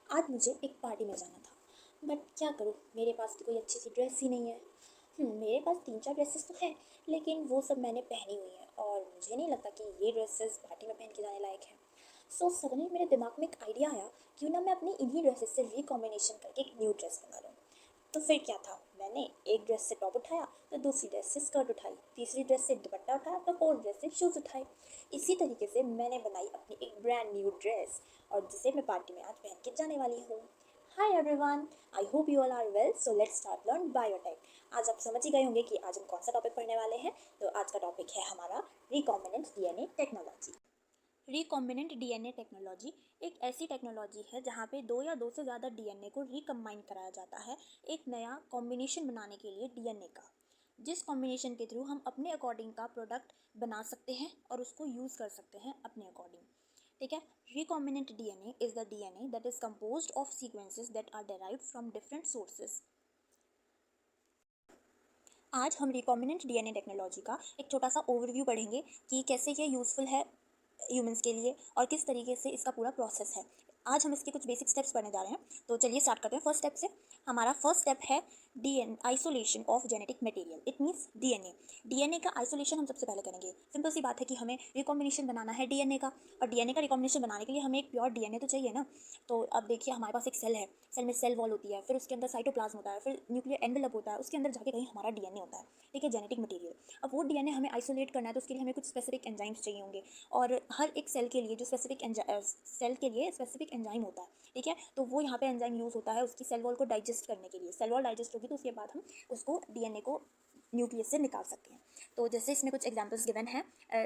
आज मुझे एक पार्टी में जाना था, बट क्या करूँ, मेरे पास तो कोई अच्छी सी ड्रेस ही नहीं है। मेरे पास 3-4 ड्रेसेस तो है, लेकिन वो सब मैंने पहनी हुई है और मुझे नहीं लगता कि ये ड्रेसेस पार्टी में पहन के जाने लायक है। सो सडनली मेरे दिमाग में एक आइडिया आया, क्यों ना मैं अपनी इन्हीं ड्रेसेस से रिकॉम्बिनेशन करके एक न्यू ड्रेस बना लूँ। तो फिर क्या था, मैंने एक ड्रेस से टॉप उठाया, तो दूसरी ड्रेस से स्कर्ट उठाई, तीसरी ड्रेस से दुपट्टा उठाया, तो फोर्थ ड्रेस से शूज़ उठाए। इसी तरीके से मैंने बनाई अपनी एक ब्रांड न्यू ड्रेस, और जिसे मैं पार्टी में आज पहन के जाने वाली हूँ। Hi everyone, I hope you all are well. So let's start learn biotech. आज आप समझ ही गए होंगे कि आज हम कौन सा टॉपिक पढ़ने वाले हैं। तो आज का टॉपिक है हमारा recombinant DNA technology. Recombinant DNA technology एक ऐसी टेक्नोलॉजी है जहाँ पे दो या दो से ज़्यादा डीएनए को रिकम्बाइन कराया जाता है एक नया कॉम्बिनेशन बनाने के लिए डीएनए का, जिस कॉम्बिनेशन के थ्रू हम अपने अकॉर्डिंग का प्रोडक्ट बना सकते हैं और उसको यूज़ कर सकते हैं अपने अकॉर्डिंग। ठीक है। Recombinant DNA is the DNA that is composed of sequences that are derived from different sources. आज हम रिकॉम्बिनेंट डीएनए टेक्नोलॉजी का एक छोटा सा ओवरव्यू पढ़ेंगे कि कैसे ये यूज़फुल है ह्यूमंस के लिए और किस तरीके से इसका पूरा प्रोसेस है। आज हम इसके कुछ बेसिक स्टेप्स पढ़ने जा रहे हैं, तो चलिए स्टार्ट करते हैं फर्स्ट स्टेप से। हमारा फर्स्ट स्टेप है DNA isolation of genetic material, it means DNA. DNA का आइसोलेशन हम सबसे पहले करेंगे। सिंपल सी बात है कि हमें रिकॉम्बिनेशन बनाना है डीएनए का, और डीएनए का रिकॉम्बिनेशन बनाने के लिए हमें एक प्योर डीएनए तो चाहिए ना। तो अब देखिए, हमारे पास एक सेल है, सेल में सेल वॉल होती है, फिर उसके अंदर साइटोप्लाज्म होता है, फिर न्यूक्लियर एनवेलप होता है, उसके अंदर जाके कहीं हमारा डीएनए होता है। ठीक है, जेनेटिक मटेरियल। अब वो डीएनए हमें आइसोलेट करना है, तो उसके लिए हमें कुछ स्पेसिफिक एंजाइम्स चाहिए होंगे, और हर एक सेल के लिए जो सेल के लिए स्पेसिफिक एंजाइम होता है। ठीक है, तो वो यहाँ पे एंजाइम यूज़ होता है उसकी सेल वॉल को डाइजेस्ट करने के लिए। सेल वॉल डाइजेस्ट होगी तो उसके बाद हम उसको डीएनए को न्यूक्लियस से निकाल सकते हैं। तो जैसे इसमें कुछ एग्जांपल्स गिवन है,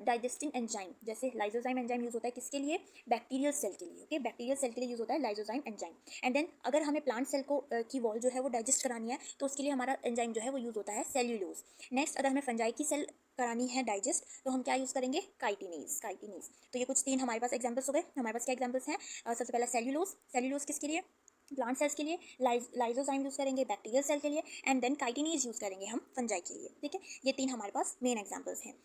डाइजेस्टिंग एंजाइम, जैसे लाइजोजाइम एंजाइम यूज़ होता है किसके लिए, बैक्टीरियल सेल के लिए। ओके, बैक्टीरियल सेल के लिए यूज़ होता है लाइजोजाइम एंजाइम। एंड देन अगर हमें प्लांट सेल को की वॉल जो है वो डाइजेस्ट करानी है, तो उसके लिए हमारा एंजाइम जो है वो यूज़ होता है सेल्यूलोज। नेक्स्ट, अगर हमें फंजाई की सेल करानी है डाइजेस्ट, तो हम क्या यूज़ करेंगे, काइटिनेज। तो ये कुछ तीन हमारे पास एग्जांपल्स हो गए। हमारे पास क्या एग्जांपल्स हैं, सबसे पहला सेल्यूलोज। सेल्यूलोज किसके लिए, प्लांट सेल्स के लिए। लाइजोजाइम यूज़ करेंगे बैक्टीरियल सेल के लिए, एंड देन काइटिनेज यूज़ करेंगे हम फंजाई के लिए। ठीक है, ये तीन हमारे पास मेन एग्जांपल्स हैं।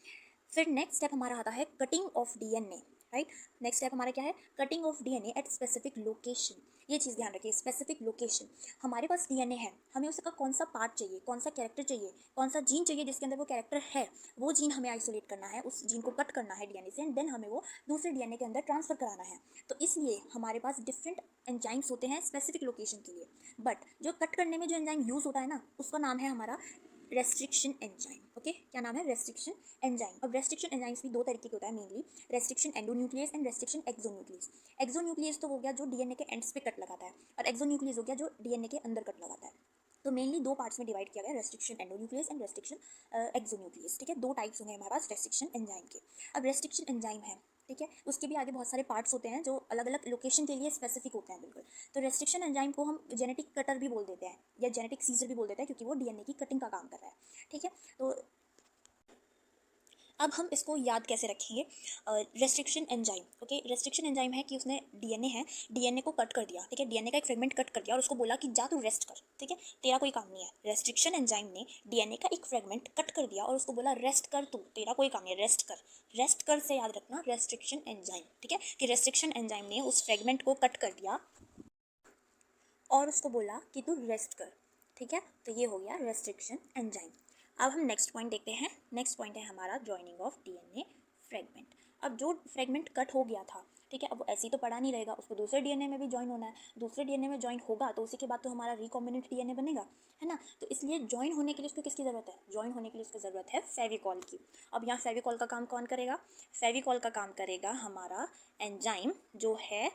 फिर नेक्स्ट स्टेप हमारा आता है cutting of DNA. Right, next step हमारा क्या है, cutting of DNA at specific location. ये चीज़ ध्यान रखिए, स्पेसिफिक लोकेशन। हमारे पास डीएनए है, हमें उसका कौन सा पार्ट चाहिए, कौन सा कैरेक्टर चाहिए, कौन सा जीन चाहिए जिसके अंदर वो कैरेक्टर है, वो जीन हमें आइसोलेट करना है, उस जीन को कट करना है डीएनए से, एंड देन हमें वो दूसरे डीएनए के अंदर ट्रांसफर कराना है। तो इसलिए हमारे पास डिफरेंट एंजाइम्स होते हैं स्पेसिफिक लोकेशन के लिए। बट जो कट करने में जो एंजाइम यूज़ होता है ना, उसका नाम है हमारा रेस्ट्रिक्शन एंजाइम। ओके, क्या नाम है, रेस्ट्रिक्शन एंजाइम। अब रेस्ट्रिक्शन एंजाइम्स भी दो तरीके के होता है mainly, restriction endonuclease and restriction exonuclease. Exonuclease तो हो गया जो डीएनए के एंड्स पे कट लगाता है, और एक्सोन्यूक्लियस हो गया जो डीएनए के अंदर कट लगाता है। तो मेनली दो पार्ट्स में डिवाइड किया गया, restriction endonuclease and restriction exonuclease. ठीक है, दो टाइप्स होंगे हमारे पास रेस्ट्रिक्शन एंजाइम के। अब रेस्ट्रिक्शन एंजाइम है, ठीक है, उसके भी आगे बहुत सारे पार्ट्स होते हैं जो अलग अलग लोकेशन के लिए स्पेसिफिक होते हैं बिल्कुल। तो रेस्ट्रिक्शन एंजाइम को हम जेनेटिक कटर भी बोल देते हैं, या जेनेटिक सीजर भी बोल देते हैं, क्योंकि वो डीएनए की कटिंग का काम कर रहा है। ठीक है, तो अब हम इसको याद कैसे रखेंगे, restriction enzyme. Okay, restriction enzyme है कि उसने डीएनए है, डीएनए को कट कर दिया। ठीक है, डीएनए का एक फ्रेगमेंट कट कर दिया और उसको बोला कि जा तू रेस्ट कर। ठीक है, तेरा कोई काम नहीं है। रेस्ट्रिक्शन एंजाइम ने डीएनए का एक फ्रेगमेंट कट कर दिया और उसको बोला रेस्ट कर, तू, तेरा कोई काम नहीं है, रेस्ट कर। रेस्ट कर से याद रखना रेस्ट्रिक्शन एंजाइम। ठीक है, कि रेस्ट्रिक्शन एंजाइम ने उस फ्रेगमेंट को कट कर दिया और उसको बोला कि तू रेस्ट कर। ठीक है, तो ये हो गया रेस्ट्रिक्शन एंजाइम। अब हम नेक्स्ट पॉइंट देखते हैं। नेक्स्ट पॉइंट है हमारा जॉइनिंग ऑफ डीएनए फ्रेगमेंट। अब जो फ्रेगमेंट कट हो गया था, ठीक है, अब वो ऐसे ही तो पड़ा नहीं रहेगा, उसको दूसरे डीएनए में भी ज्वाइन होना है। दूसरे डीएनए में ज्वाइन होगा तो उसी के बाद तो हमारा रिकॉम्बिनेंट डीएनए बनेगा, है ना। तो इसलिए ज्वाइन होने के लिए उसको किसकी ज़रूरत है, ज्वाइन होने के लिए उसको ज़रूरत है फेविकॉल की। अब यहाँ फेविकॉल का काम कौन करेगा, फेविकॉल का काम करेगा हमारा एंजाइम जो है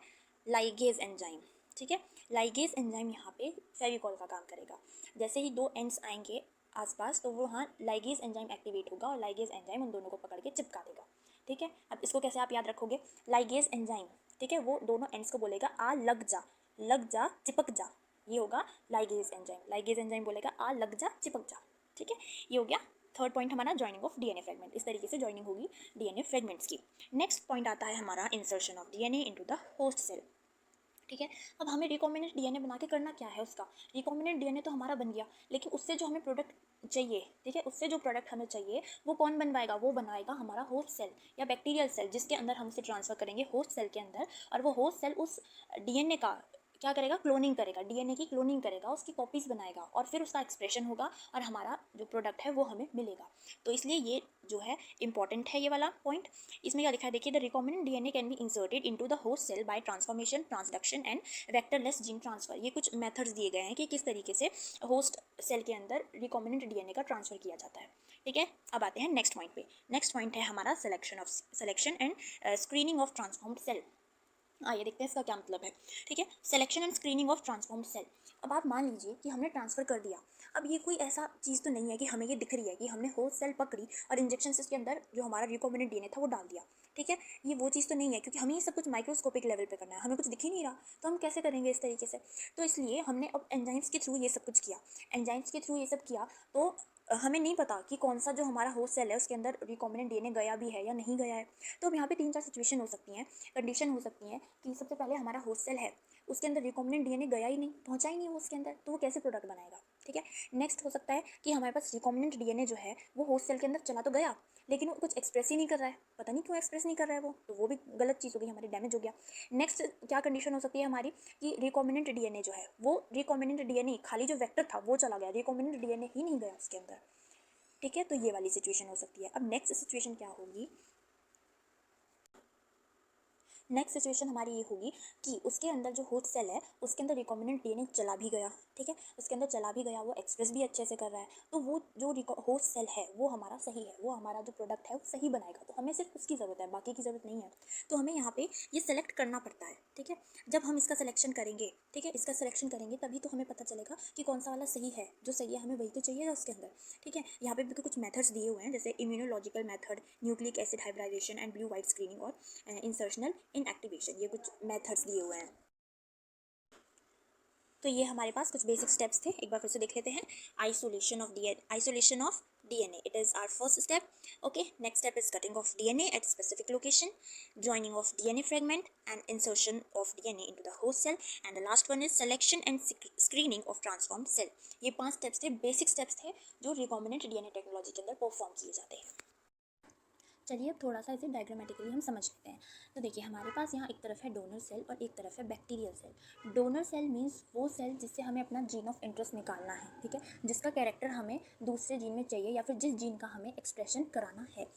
लाइगेज एंजाइम। ठीक है, लाइगेज एंजाइम यहाँ पे फेविकॉल का काम करेगा। जैसे ही दो एंड्स आएंगे आसपास, तो वो वहाँ लाइगेज एंजाइम एक्टिवेट होगा और लाइगेज एंजाइम उन दोनों को पकड़ के चिपका देगा। ठीक है, अब इसको कैसे आप याद रखोगे, लाइगेज एंजाइम, ठीक है, वो दोनों एंड्स को बोलेगा आ लग जा चिपक जा। ये होगा लाइगेज एंजाइम। लाइगेज एंजाइम बोलेगा आ लग जा चिपक जा। ठीक है, ये हो गया थर्ड पॉइंट हमारा, जॉइनिंग ऑफ डीएनए फ्रेगमेंट। इस तरीके से जॉइनिंग होगी डीएनए फ्रेगमेंट्स की। नेक्स्ट पॉइंट आता है हमारा insertion of DNA into the host cell. ठीक है, अब हमें रिकॉम्बिनेंट डीएनए बना के करना क्या है, उसका रिकॉम्बिनेंट डीएनए तो हमारा बन गया, लेकिन उससे जो हमें प्रोडक्ट चाहिए, ठीक है, उससे जो प्रोडक्ट हमें चाहिए वो कौन बनवाएगा, वो बनवाएगा हमारा होस्ट सेल या बैक्टीरियल सेल, जिसके अंदर हम उसे ट्रांसफ़र करेंगे होस्ट सेल के अंदर, और वो होस्ट सेल उस डीएनए का क्या करेगा, क्लोनिंग करेगा, डीएनए की क्लोनिंग करेगा, उसकी कॉपीज़ बनाएगा और फिर उसका एक्सप्रेशन होगा और हमारा जो प्रोडक्ट है वो हमें मिलेगा। तो इसलिए ये जो है इंपॉर्टेंट है ये वाला पॉइंट। इसमें क्या लिखा है देखिए, the recombinant DNA can be inserted into the host cell by transformation, transduction and vectorless gene transfer. ये कुछ मेथड्स दिए गए हैं कि किस तरीके से होस्ट सेल के अंदर रिकॉम्बिनेंट डीएनए का ट्रांसफर किया जाता है। ठीक है, अब आते हैं नेक्स्ट पॉइंट पे। नेक्स्ट पॉइंट है हमारा selection and screening of transformed cell. आइए देखते हैं इसका क्या मतलब है। ठीक है, selection and screening of transformed cell. अब आप मान लीजिए कि हमने ट्रांसफ़र कर दिया। अब ये कोई ऐसा चीज़ तो नहीं है कि हमें ये दिख रही है कि हमने होस्ट सेल पकड़ी और इंजेक्शन से इसके अंदर जो हमारा रिकॉम्बिनेंट डीएनए था वो डाल दिया। ठीक है, ये वो चीज़ तो नहीं है क्योंकि हमें ये सब कुछ माइक्रोस्कोपिक लेवल पे करना है, हमें कुछ दिख ही नहीं रहा, तो हम कैसे करेंगे इस तरीके से। तो इसलिए हमने अब एंजाइम्स के थ्रू ये सब कुछ किया, एंजाइम्स के थ्रू ये सब किया। तो हमें नहीं पता कि कौन सा जो हमारा होस्ट सेल है उसके अंदर रिकॉम्बिनेंट डीएनए गया भी है या नहीं गया है। तो अब यहाँ पे 3-4 सिचुएशन हो सकती हैं, कंडीशन हो सकती हैं कि सबसे पहले हमारा होस्ट सेल है, उसके अंदर रिकॉम्बिनेंट डीएनए गया ही नहीं, पहुँचा ही नहीं वो उसके अंदर, तो वो कैसे प्रोडक्ट बनाएगा। ठीक है, नेक्स्ट हो सकता है कि हमारे पास रिकॉम्बिनेंट डीएनए जो है वो होस्ट सेल के अंदर चला तो गया, लेकिन वो कुछ एक्सप्रेस ही नहीं कर रहा है, पता नहीं क्यों एक्सप्रेस नहीं कर रहा है वो, तो वो भी गलत चीज़ हो गई, हमारी डैमेज हो गया। नेक्स्ट क्या कंडीशन हो सकती है हमारी कि रिकॉम्बिनेंट डीएनए जो है वो रिकॉम्बिनेंट डीएनए खाली जो वेक्टर था वो चला गया, रिकॉम्बिनेंट डीएनए ही नहीं गया उसके अंदर। ठीक है, तो ये वाली सिचुएशन हो सकती है। अब नेक्स्ट सिचुएशन क्या होगी, नेक्स्ट सिचुएशन हमारी ये होगी कि उसके अंदर जो होस्ट सेल है उसके अंदर रिकॉम्बिनेंट डीएनए चला भी गया। ठीक है, उसके अंदर चला भी गया, वो एक्सप्रेस भी अच्छे से कर रहा है, तो वो जो होस्ट सेल है वो हमारा सही है, वो हमारा जो प्रोडक्ट है वो सही बनाएगा, तो हमें सिर्फ उसकी ज़रूरत है, बाकी की ज़रूरत नहीं है। तो हमें यहाँ पे ये सेलेक्ट करना पड़ता है। ठीक है, जब हम इसका सिलेक्शन करेंगे, ठीक है, इसका सिलेक्शन करेंगे तभी तो हमें पता चलेगा कि कौन सा वाला सही है, जो सही है हमें वही तो चाहिए उसके अंदर। ठीक है, यहाँ पे भी कुछ मेथड्स दिए हुए हैं जैसे immunological method, nucleic acid hybridization and blue white screening और इंसर्शनल इनएक्टिवेशन, ये कुछ मेथड्स दिए हुए हैं। तो ये हमारे पास कुछ बेसिक स्टेप्स थे, एक बार फिर से देख लेते हैं। Isolation of DNA, it is our first step. Okay, next step is cutting of DNA at specific location, joining of DNA fragment and insertion of DNA into the host cell, and the last one is selection and screening of transformed cell। ये 5 steps थे, basic steps थे जो recombinant DNA technology के अंदर perform किए जाते हैं। चलिए अब थोड़ा सा इसे डायग्रामेटिकली हम समझ लेते हैं। तो देखिए हमारे पास यहाँ एक तरफ है डोनर सेल और एक तरफ है bacterial cell. Donor cell means वो सेल जिससे हमें अपना जीन ऑफ इंटरेस्ट निकालना है, ठीक है, जिसका कैरेक्टर हमें दूसरे जीन में चाहिए या फिर जिस जीन का हमें एक्सप्रेशन कराना है।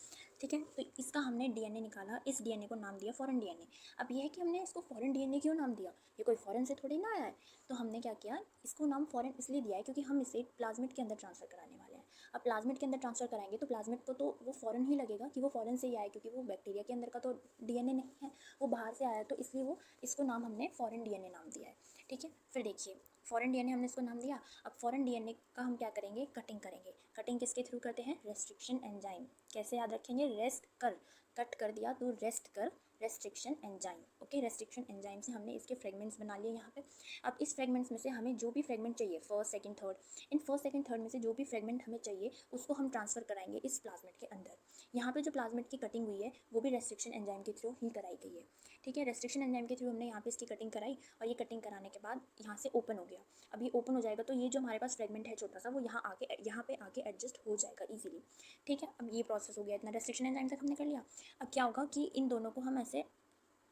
ठीक है, तो इसका हमने डीएनए निकाला, इस डीएनए को नाम दिया फॉरेन डीएनए। अब ये है कि हमने इसको फॉरेन डीएनए क्यों नाम दिया, ये कोई फॉरेन से थोड़ी ना आया है। तो हमने क्या किया, इसको नाम फॉरेन इसलिए दिया है क्योंकि हम इसे प्लाज्मिड के अंदर ट्रांसफ़र कराने वाले हैं। अब प्लाज्मिड के अंदर ट्रांसफ़र कराएंगे तो प्लाज्मिड को तो वो फॉरेन ही लगेगा कि वो फॉरेन से ही आया, क्योंकि वो बैक्टीरिया के अंदर का तो डीएनए नहीं है, वो बाहर से आया, तो इसलिए वो इसको नाम हमने फॉरेन डीएनए नाम दिया है। ठीक है, फिर देखिए फॉरेन डीएनए हमने इसको नाम दिया। अब फॉरेन डीएनए का हम क्या करेंगे, कटिंग करेंगे। कटिंग किसके थ्रू करते हैं, रेस्ट्रिक्शन एंजाइम। कैसे याद रखेंगे, रेस्ट कर, कट कर दिया तो रेस्ट कर, restriction enzyme. Okay, restriction enzyme से हमने इसके फ्रेगमेंट्स बना लिए यहाँ पे। अब इस फ्रेगमेंट्स में से हमें जो भी फ्रेगमेंट चाहिए, first second third, in first second third में से जो भी फ्रेगमेंट हमें चाहिए उसको हम ट्रांसफ़र कराएंगे इस प्लाज्मिड के अंदर। यहाँ पे जो प्लाज्मिड की कटिंग हुई है वो भी रेस्ट्रिक्शन एंजाइम के थ्रू ही कराई गई है। ठीक है, रेस्ट्रिक्शन एंजाइम के थ्रू हमने यहाँ पे इसकी कटिंग कराई और ये कटिंग कराने के बाद यहाँ से ओपन हो गया। अब ये ओपन हो जाएगा तो ये जो हमारे पास फ्रेगमेंट है छोटा सा, वो यहाँ पे आके एडजस्ट हो जाएगा ईजिली। ठीक है, अब ये प्रोसेस हो गया, इतना रेस्ट्रिक्शन एंजाइम तक हमने कर लिया। अब क्या होगा कि इन दोनों को हम ऐसे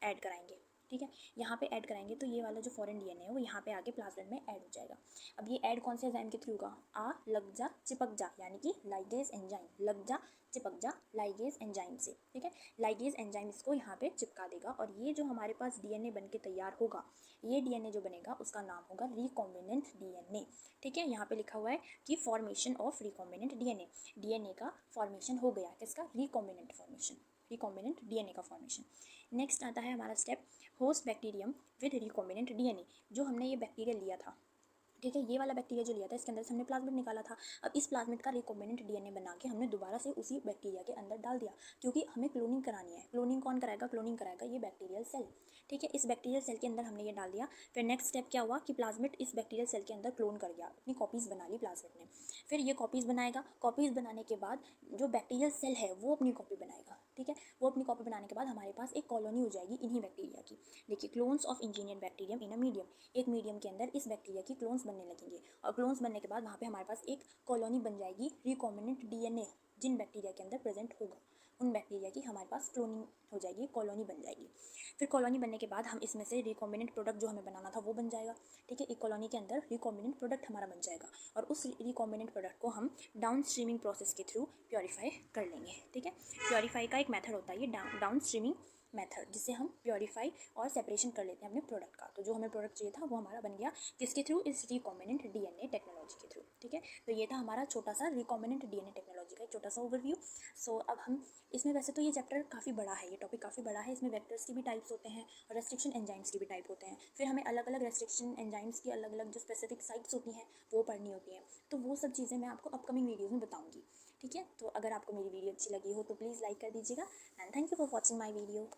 ऐड कराएंगे। ठीक है, यहाँ पे ऐड कराएंगे तो ये वाला जो फॉरेन डीएनए है वो यहाँ पे आके प्लाज्मिड में ऐड हो जाएगा। अब ये ऐड कौन से एंजाइम के थ्रू होगा, आ लग जा चिपक जा, यानी कि लाइगेज एंजाइम, लग जा चिपक जा लाइगेज एंजाइम से। ठीक है, लाइगेज एंजाइम इसको यहाँ पे चिपका देगा और ये जो हमारे पास डीएनए बन के तैयार होगा, ये डीएनए जो बनेगा उसका नाम होगा रिकॉम्बिनेंट डीएनए। ठीक है, यहाँ पे लिखा हुआ है कि formation of recombinant DNA, DNA का फॉर्मेशन हो गया, किसका, रिकॉम्बिनेंट फॉर्मेशन, रिकॉम्बिनेंट डीएनए का फॉर्मेशन। नेक्स्ट आता है हमारा step, host bacterium with recombinant DNA. जो हमने ये बैक्टीरिया लिया था, ठीक है, ये वाला बैक्टीरिया जो लिया था इसके अंदर से हमने प्लाज्मिड निकाला था। अब इस प्लाज्मिड का रिकॉम्बिनेंट डीएनए बना के हमने दोबारा से उसी बैक्टीरिया के अंदर डाल दिया, क्योंकि हमें क्लोनिंग करानी है। क्लोनिंग कौन कराएगा, क्लोनिंग कराएगा ये बैक्टीरियल सेल। ठीक है, इस बैक्टीरियल सेल के अंदर हमने ये डाल दिया। फिर नेक्स्ट स्टेप क्या हुआ कि प्लाज्मिड इस बैक्टीरियल सेल के अंदर क्लोन कर गया, अपनी कॉपीज़ बना ली प्लाज्मिड ने। फिर ये कॉपीज़ बनाएगा, कॉपीज़ बनाने के बाद जो बैक्टीरियल सेल है वो अपनी कॉपी बनाएगा। ठीक है, वो अपनी कॉपी बनाने के बाद हमारे पास एक कॉलोनी हो जाएगी इन्हीं बैक्टीरिया की। देखिए, clones of engineer bacterium in a medium, एक मीडियम के अंदर इस बैक्टीरिया की क्लोन्स बनने लगेंगे और क्लोन्स बनने के बाद वहाँ पे हमारे पास एक कॉलोनी बन जाएगी रिकॉम्बिनेंट डीएनए जिन बैक्टीरिया के अंदर प्रेजेंट होगा। उन बैक्टीरिया की हमारे पास क्लोनिंग हो जाएगी, कॉलोनी बन जाएगी। फिर कॉलोनी बनने के बाद हम इसमें से रिकॉम्बिनेंट प्रोडक्ट जो हमें बनाना था वो बन जाएगा, ठीक है। एक कॉलोनी के अंदर रिकॉम्बिनेंट प्रोडक्ट हमारा बन जाएगा और उस रिकॉम्बिनेंट प्रोडक्ट को हम डाउन स्ट्रीमिंग प्रोसेस के थ्रू प्योरीफाई कर लेंगे, ठीक है। प्योरीफाई का एक मेथड होता है ये डाउन स्ट्रीमिंग मेथड, जिससे हम प्योरीफाई और सेपरेशन कर लेते हैं अपने प्रोडक्ट का। तो जो हमें प्रोडक्ट चाहिए था वो हमारा बन गया किसके थ्रू, इस रिकॉम्बिनेंट डीएनए टेक्नोलॉजी के थ्रू, ठीक है। तो ये था हमारा छोटा सा रिकॉम्बिनेंट डीएनए टेक्नोलॉजी का एक छोटा सा ओवरव्यू। सो अब हम इसमें, वैसे तो ये चैप्टर काफ़ी बड़ा है, ये टॉपिक काफ़ी बड़ा है, इसमें वेक्टर्स की भी टाइप्स होते हैं और रेस्ट्रिक्शन एंजाइम्स की भी टाइप होते हैं। फिर हमें अलग अलग रेस्ट्रिक्शन एंजाइम्स की अलग अलग जो स्पेसिफिक साइट्स होती हैं वो पढ़नी होती हैं। तो वो सब चीज़ें मैं आपको अपकमिंग वीडियोज़ में बताऊँगी, ठीक है। तो अगर आपको मेरी वीडियो अच्छी लगी हो तो प्लीज़ लाइक कर दीजिएगा and thank you for watching my video.